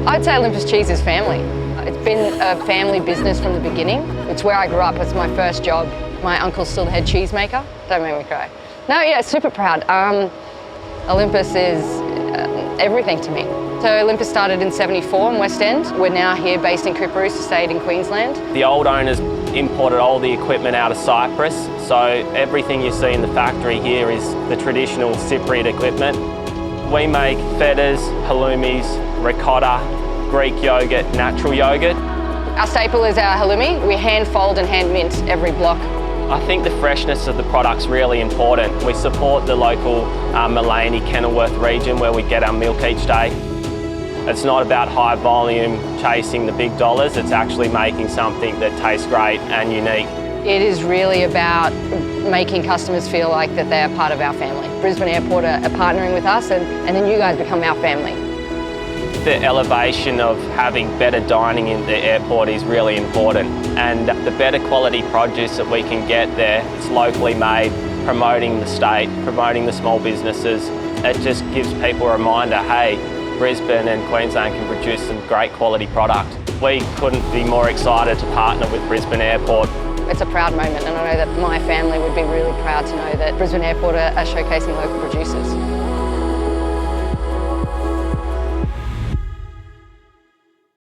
I'd say Olympus Cheese is family. It's been a family business from the beginning. It's where I grew up. It's my first job. My uncle's still the head cheesemaker. Don't make me cry. No, yeah, super proud. Olympus is everything to me. So Olympus started in '74 in West End. We're now here based in Coorparoo, stayed in Queensland. The old owners imported all the equipment out of Cyprus, so everything you see in the factory here is the traditional Cypriot equipment. We make fettas, halloumis, ricotta, Greek yogurt, natural yogurt. Our staple is our halloumi. We hand fold and hand mint every block. I think the freshness of the product's really important. We support the local Maleny, Kenilworth region where we get our milk each day. It's not about high volume, chasing the big dollars. It's actually making something that tastes great and unique. It is really about making customers feel like that they are part of our family. Brisbane Airport are partnering with us and then you guys become our family. The elevation of having better dining in the airport is really important, and the better quality produce that we can get there, it's locally made, promoting the state, promoting the small businesses. It just gives people a reminder, hey, Brisbane and Queensland can produce some great quality product. We couldn't be more excited to partner with Brisbane Airport. It's a proud moment, and I know that my family would be really proud to know that Brisbane Airport are showcasing local producers.